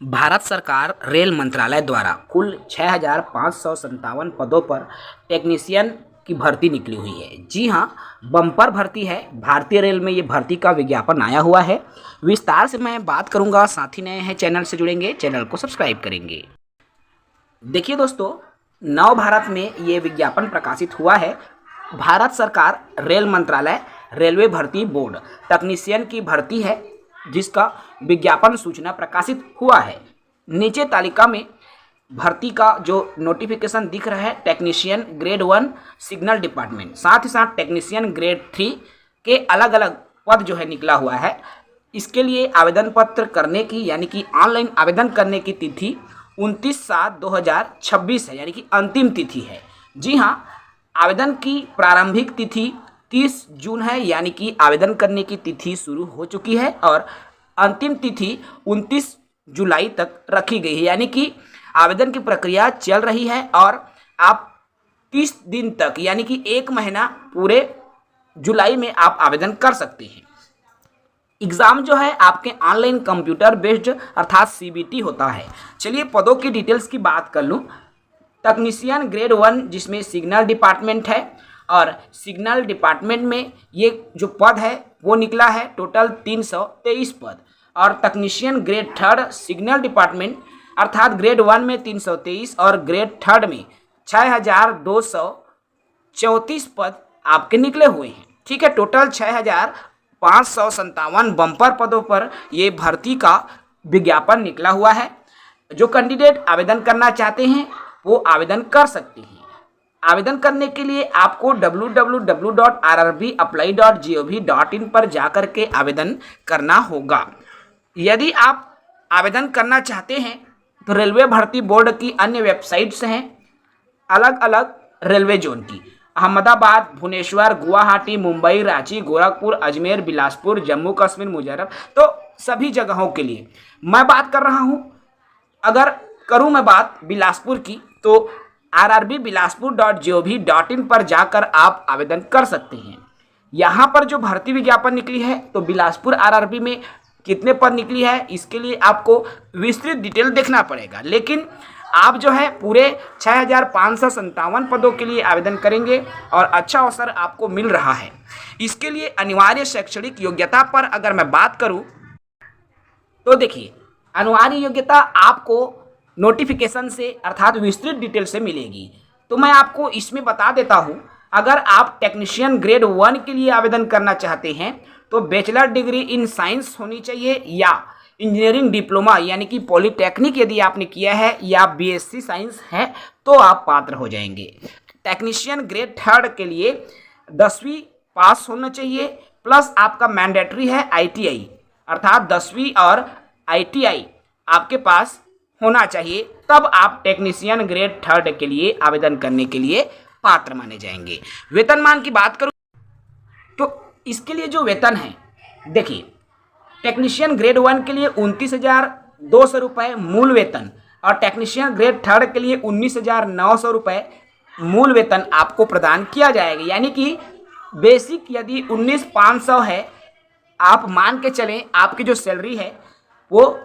भारत सरकार रेल मंत्रालय द्वारा कुल 6,557 पदों पर टेक्नीशियन की भर्ती निकली हुई है। जी हां, बम्पर भर्ती है। भारतीय रेल में ये भर्ती का विज्ञापन आया हुआ है। विस्तार से मैं बात करूंगा। साथ ही नए हैं चैनल से जुड़ेंगे, चैनल को सब्सक्राइब करेंगे। देखिए दोस्तों, नव भारत में ये विज्ञापन प्रकाशित हुआ है। भारत सरकार रेल मंत्रालय रेलवे भर्ती बोर्ड टेक्नीशियन की भर्ती है, जिसका विज्ञापन सूचना प्रकाशित हुआ है। नीचे तालिका में भर्ती का जो नोटिफिकेशन दिख रहा है, टेक्नीशियन ग्रेड 1 सिग्नल डिपार्टमेंट, साथ ही साथ टेक्नीशियन ग्रेड 3 के अलग अलग पद जो है निकला हुआ है। इसके लिए आवेदन पत्र करने की यानी कि ऑनलाइन आवेदन करने की तिथि 29/7/2026 है, यानी कि अंतिम तिथि है। जी हाँ, आवेदन की प्रारंभिक तिथि 30 जून है, यानी कि आवेदन करने की तिथि शुरू हो चुकी है और अंतिम तिथि 29 जुलाई तक रखी गई है, यानी कि आवेदन की प्रक्रिया चल रही है और आप 30 दिन तक यानी कि 1 महीना पूरे जुलाई में आप आवेदन कर सकते हैं। एग्ज़ाम जो है आपके ऑनलाइन कंप्यूटर बेस्ड अर्थात CBT होता है। चलिए पदों की डिटेल्स की बात कर लूँ। टेक्नीशियन ग्रेड 1 जिसमें सिग्नल डिपार्टमेंट है, और सिग्नल डिपार्टमेंट में ये जो पद है वो निकला है टोटल 323 पद। और टेक्नीशियन ग्रेड 3 सिग्नल डिपार्टमेंट अर्थात ग्रेड 1 में 323 और ग्रेड 3 में 6,234 पद आपके निकले हुए हैं। ठीक है, टोटल 6,557 बम्पर पदों पर ये भर्ती का विज्ञापन निकला हुआ है। जो कैंडिडेट आवेदन करना चाहते हैं वो आवेदन कर सकते हैं। आवेदन करने के लिए आपको www.rrbapply.gov.in पर जाकर के आवेदन करना होगा। यदि आप आवेदन करना चाहते हैं तो रेलवे भर्ती बोर्ड की अन्य वेबसाइट्स हैं, अलग अलग रेलवे जोन की, अहमदाबाद, भुवनेश्वर, गुवाहाटी, मुंबई, रांची, गोरखपुर, अजमेर, बिलासपुर, जम्मू कश्मीर, मुजफ्फरपुर, तो सभी जगहों के लिए मैं बात कर रहा हूं। अगर करूं मैं बात बिलासपुर की तो rrbilaspur.gov.in पर जाकर आप आवेदन कर सकते हैं। यहाँ पर जो भर्ती विज्ञापन निकली है तो बिलासपुर RRB में कितने पद निकली है इसके लिए आपको विस्तृत डिटेल देखना पड़ेगा, लेकिन आप जो है पूरे 6,557 पदों के लिए आवेदन करेंगे और अच्छा अवसर आपको मिल रहा है। इसके लिए अनिवार्य शैक्षणिक योग्यता पर अगर मैं बात करूं तो देखिए, अनिवार्य योग्यता आपको नोटिफिकेशन से अर्थात विस्तृत डिटेल से मिलेगी। तो मैं आपको इसमें बता देता हूं, अगर आप टेक्नीशियन ग्रेड 1 के लिए आवेदन करना चाहते हैं तो बैचलर डिग्री इन साइंस होनी चाहिए या इंजीनियरिंग डिप्लोमा यानी कि पॉलीटेक्निक यदि आपने किया है या BSc साइंस है तो आप पात्र हो जाएंगे। टेक्नीशियन ग्रेड 3 के लिए 10वीं पास होना चाहिए, प्लस आपका मैंडेटरी है ITI अर्थात 10वीं और ITI आपके पास होना चाहिए, तब आप टेक्नीशियन ग्रेड 3 के लिए आवेदन करने के लिए पात्र माने जाएंगे। वेतनमान की बात करूं तो इसके लिए जो वेतन है, देखिए टेक्नीशियन ग्रेड 1 के लिए 29,200 रुपये मूल वेतन और टेक्नीशियन ग्रेड 3 के लिए 19,900 रुपये मूल वेतन आपको प्रदान किया जाएगा। यानी कि बेसिक यदि 19,500 है, आप मान के चलें आपकी जो सैलरी है वो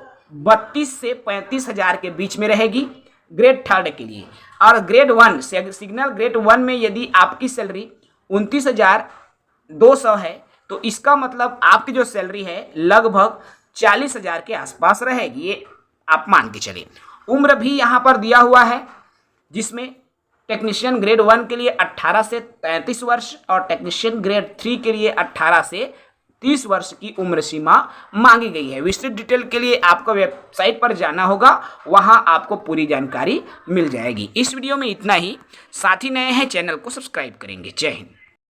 32 से 35 हज़ार के बीच में रहेगी ग्रेड 3 के लिए। और ग्रेड 1 सिग्नल ग्रेड 1 में यदि आपकी सैलरी 29,200 है तो इसका मतलब आपकी जो सैलरी है लगभग 40,000 के आसपास रहेगी, ये आप मान के चलिए। उम्र भी यहाँ पर दिया हुआ है, जिसमें टेक्नीशियन ग्रेड 1 के लिए 18 से 33 वर्ष और टेक्नीशियन ग्रेड 3 के लिए 18 से 30 वर्ष की उम्र सीमा मांगी गई है। विस्तृत डिटेल के लिए आपको वेबसाइट पर जाना होगा, वहां आपको पूरी जानकारी मिल जाएगी। इस वीडियो में इतना ही। साथ ही नए हैं चैनल को सब्सक्राइब करेंगे। जय हिंद।